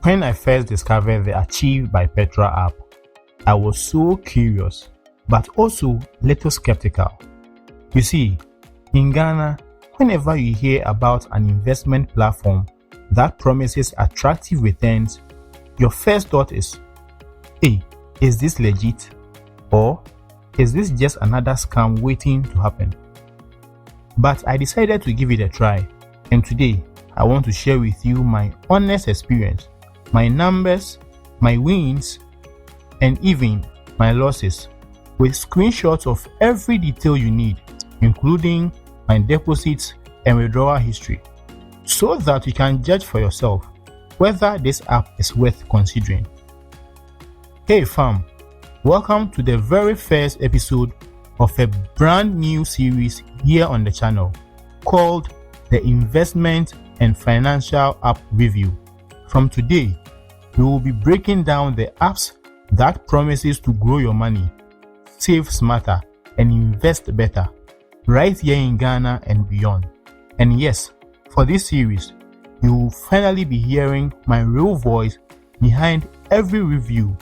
When I first discovered the Achieve by Petra app, I was so curious, but also little skeptical. You see, in Ghana, whenever you hear about an investment platform that promises attractive returns, your first thought is, hey, is this legit? Or is this just another scam waiting to happen? But I decided to give it a try, and today I want to share with you my honest experience, my numbers, my wins, and even my losses, with screenshots of every detail you need, including my deposits and withdrawal history, so that you can judge for yourself whether this app is worth considering. Hey fam, welcome to the very first episode of a brand new series here on the channel called the Investment and Financial App Review. From today, we will be breaking down the apps that promises to grow your money, save smarter, and invest better right here in Ghana and beyond. And yes, for this series, you will finally be hearing my real voice behind every review.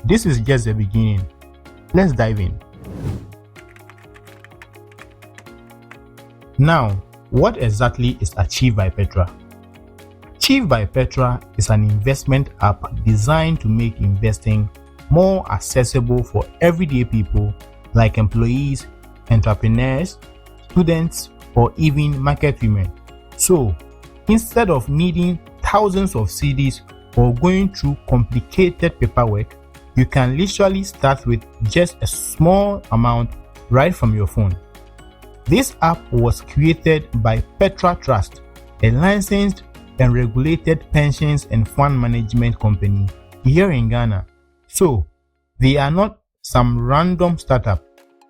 This is just the beginning. Let's dive in. Now, what exactly is Achieve by Petra? Achieve by Petra is an investment app designed to make investing more accessible for everyday people like employees, entrepreneurs, students, or even market women. So, instead of needing thousands of CDs or going through complicated paperwork, you can literally start with just a small amount right from your phone. This app was created by Petra Trust, a licensed and regulated pensions and fund management company here in Ghana. So, they are not some random startup,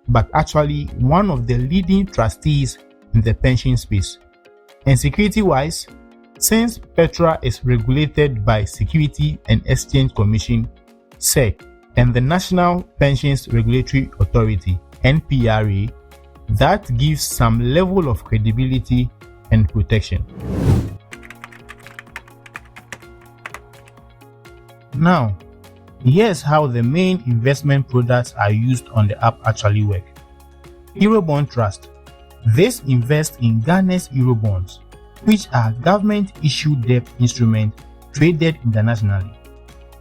but actually one of the leading trustees in the pension space. And security-wise, since Petra is regulated by Security and Exchange Commission (SEC) and the National Pensions Regulatory Authority (NPRA), that gives some level of credibility and protection. Now, here's how the main investment products are used on the app actually work. Eurobond Trust. This invests in Ghana's Eurobonds, which are government-issued debt instruments traded internationally.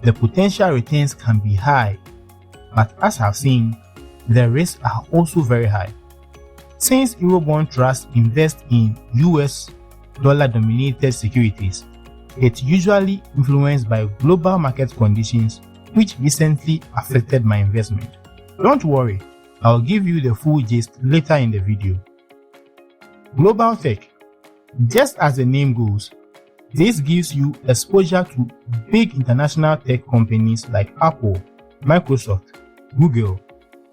The potential returns can be high, but as I've seen, the risks are also very high. Since Eurobond Trust invests in US dollar-denominated securities, it's usually influenced by global market conditions, which recently affected my investment. Don't worry, I'll give you the full gist later in the video. Global Tech. Just as the name goes, this gives you exposure to big international tech companies like Apple, Microsoft, Google,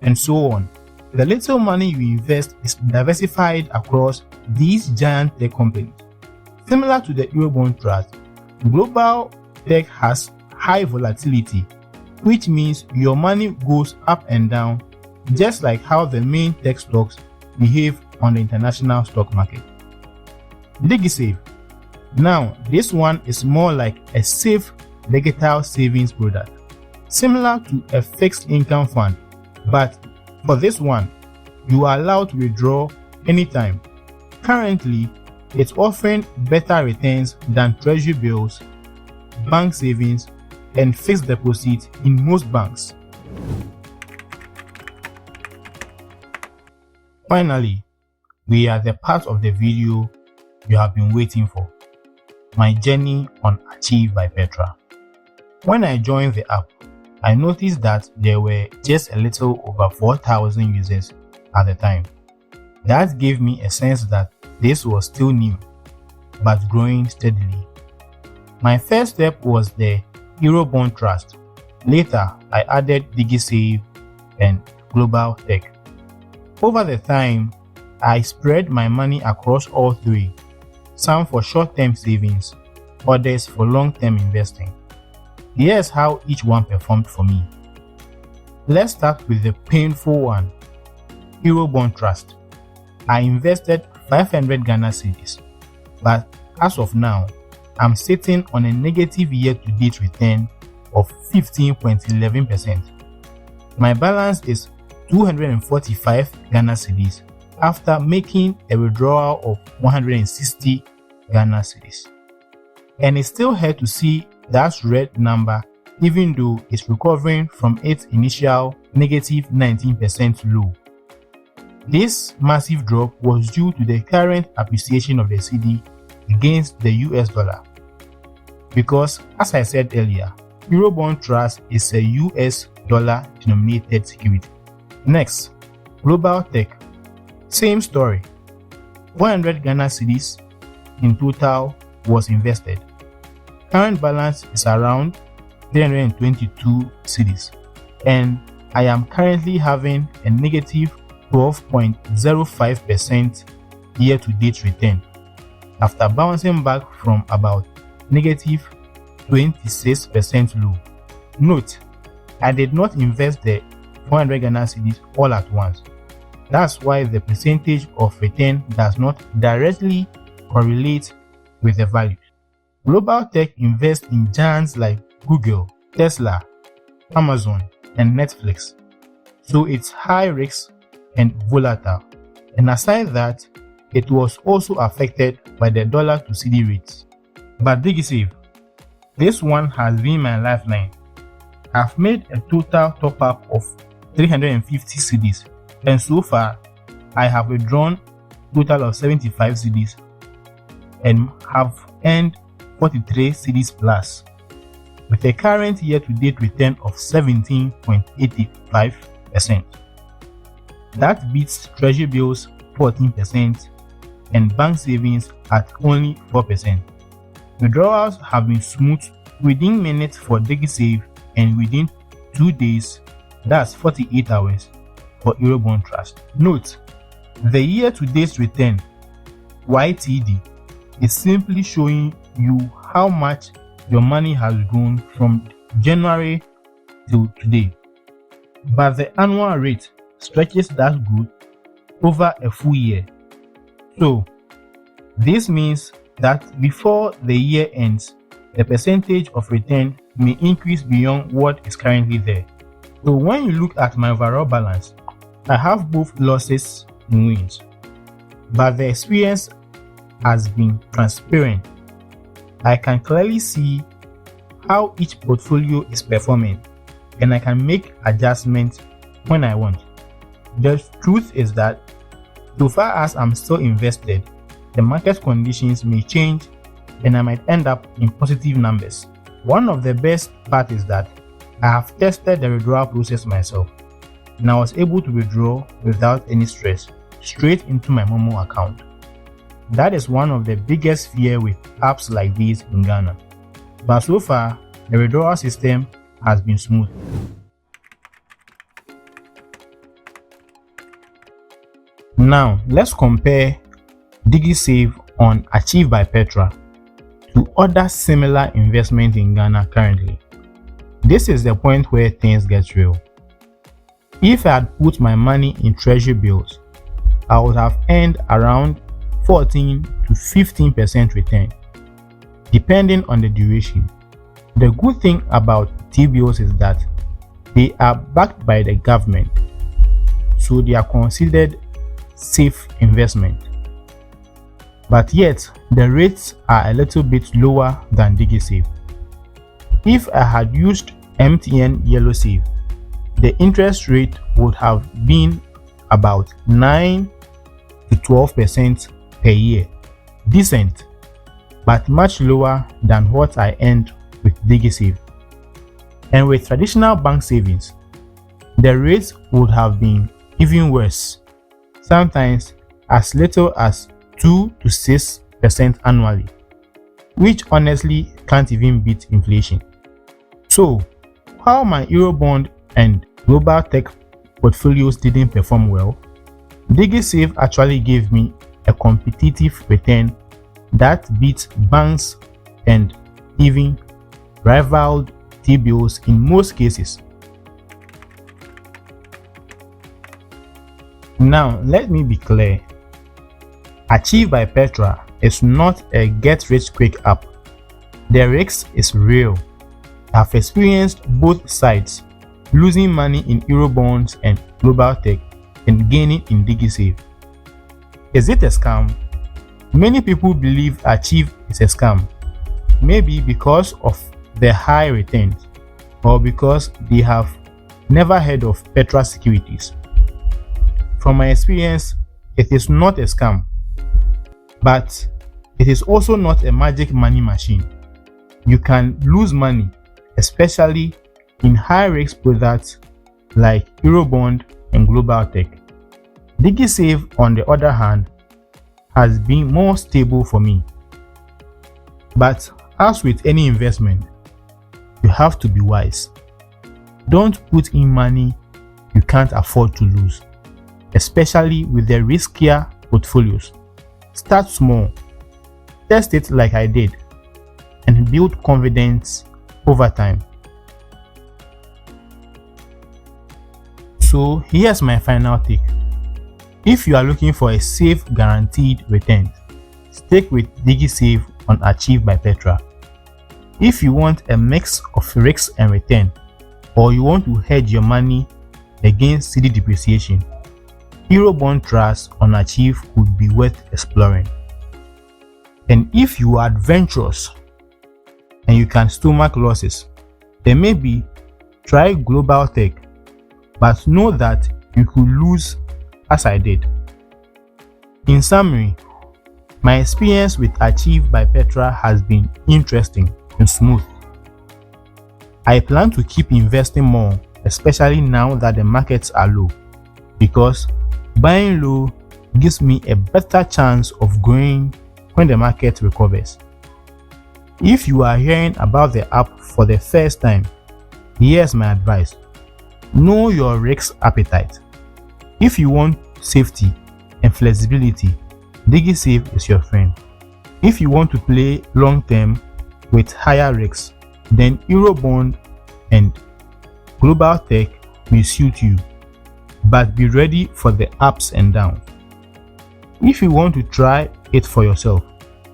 and so on. The little money you invest is diversified across these giant tech companies. Similar to the Eurobond Trust, Global Tech has high volatility, which means your money goes up and down, just like how the main tech stocks behave on the international stock market. DigiSave. Now, this one is more like a safe digital savings product, similar to a fixed income fund, but for this one, you are allowed to withdraw anytime. Currently, it's offering better returns than Treasury Bills, bank savings, and fixed deposits in most banks. Finally, we are the part of the video you have been waiting for. My journey on Achieve by Petra. When I joined the app, I noticed that there were just a little over 4,000 users at the time. That gave me a sense that this was still new, but growing steadily. My first step was the Eurobond Trust. Later, I added DigiSave and Global Tech. Over the time, I spread my money across all three, some for short-term savings, others for long-term investing. Here's how each one performed for me. Let's start with the painful one, Eurobond Trust. I invested 500 Ghana cedis, but as of now, I'm sitting on a negative year-to-date return of 15.11%. My balance is 245 Ghana cedis after making a withdrawal of 160 Ghana cedis. And it's still hard to see that red number even though it's recovering from its initial negative 19% low. This massive drop was due to the current appreciation of the cedi against the US dollar. Because, as I said earlier, Eurobond Trust is a US dollar denominated security. Next, Global Tech. Same story. 100 Ghana cedis in total was invested. Current balance is around 322 cedis, and I am currently having a negative 12.05% year-to-date return after bouncing back from about negative 26% low. Note, I did not invest the 400 Ghana cedis all at once. That's why the percentage of return does not directly correlate with the value. Global Tech invests in giants like Google, Tesla, Amazon, and Netflix, so it's high risk and volatile. And aside that, it was also affected by the dollar to cedi rates. But DigiSave, this one has been my lifeline. I've made a total top up of 350 cedis, and so far I have withdrawn a total of 75 cedis and have earned 43 cedis plus, with a current year-to-date return of 17.85%. That beats Treasury Bills 14% and bank savings at only 4%. Withdrawals have been smooth within minutes for DigiSave and within 2 days, that's 48 hours, for Eurobond Trust. Note, the year-to-date return, YTD, is simply showing you how much your money has grown from January till today. But the annual rate stretches that growth over a full year. So, this means that before the year ends, the percentage of return may increase beyond what is currently there. So when you look at my overall balance, I have both losses and wins. But the experience has been transparent. I can clearly see how each portfolio is performing, and I can make adjustments when I want. The truth is that, so far as I'm still invested, the market conditions may change and I might end up in positive numbers. One of the best parts is that I have tested the withdrawal process myself, and I was able to withdraw without any stress straight into my Momo account. That is one of the biggest fear with apps like these in Ghana. But so far, the withdrawal system has been smooth. Now, let's compare DigiSave on Achieved by Petra to other similar investments in Ghana currently. This is the point where things get real. If I had put my money in Treasury Bills, I would have earned around 14 to 15% return, depending on the duration. The good thing about T-bills is that they are backed by the government, so they are considered safe investment. But yet, the rates are a little bit lower than DigiSave. If I had used MTN Y'ello Save, the interest rate would have been about 9 to 12% per year. Decent, but much lower than what I earned with DigiSave. And with traditional bank savings, the rates would have been even worse, sometimes as little as 2 to 6% annually, which honestly can't even beat inflation. So, while my Eurobond and Global Tech portfolios didn't perform well, DigiSave actually gave me a competitive return that beats banks and even rivaled T-bills in most cases. Now, let me be clear. Achieved by Petra is not a get-rich-quick app. The risk is real. I've experienced both sides, losing money in Eurobonds and global tech and gaining in DigiSave. Is it a scam? Many people believe Achieve is a scam, maybe because of the high returns or because they have never heard of Petra Securities. From my experience, it is not a scam, but it is also not a magic money machine. You can lose money, especially in high-risk products like Eurobond and global tech. DigiSave, on the other hand, has been more stable for me. But as with any investment, you have to be wise. Don't put in money you can't afford to lose, especially with the riskier portfolios. Start small, test it like I did, and build confidence over time. So here's my final take. If you are looking for a safe, guaranteed return, stick with DigiSave on Achieve by Petra. If you want a mix of risk and return, or you want to hedge your money against CD depreciation, Eurobond Trust on Achieve could be worth exploring. And if you are adventurous and you can stomach losses, then maybe try global tech, but know that you could lose as I did. In summary, my experience with Achieve by Petra has been interesting and smooth. I plan to keep investing more, especially now that the markets are low, because buying low gives me a better chance of growing when the market recovers. If you are hearing about the app for the first time, here's my advice. Know your risk appetite. If you want safety and flexibility, DigiSave is your friend. If you want to play long term with higher risks, then Eurobond and global tech may suit you, but be ready for the ups and downs. If you want to try it for yourself,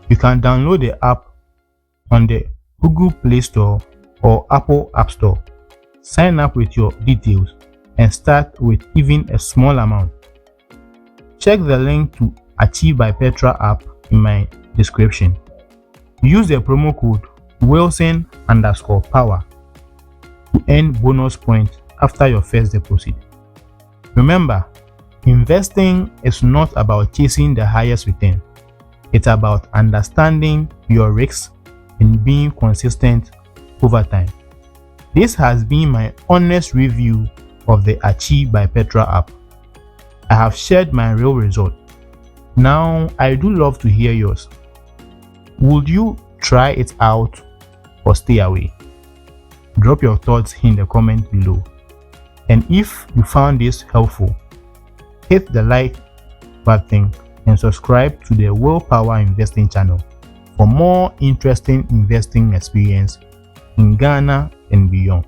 you can download the app on the Google Play Store or Apple App Store. Sign up with your details and start with even a small amount. Check the link to Achieve by Petra app in my description. Use the promo code Wilson_power to earn bonus points after your first deposit. Remember, investing is not about chasing the highest return. It's about understanding your risks and being consistent over time. This has been my honest review of the Achieve by Petra app. I have shared my real result. Now, I do love to hear yours. Would you try it out or stay away? Drop your thoughts in the comment below. And if you found this helpful, hit the like button and subscribe to the Willpower Investing channel for more interesting investing experience in Ghana and beyond.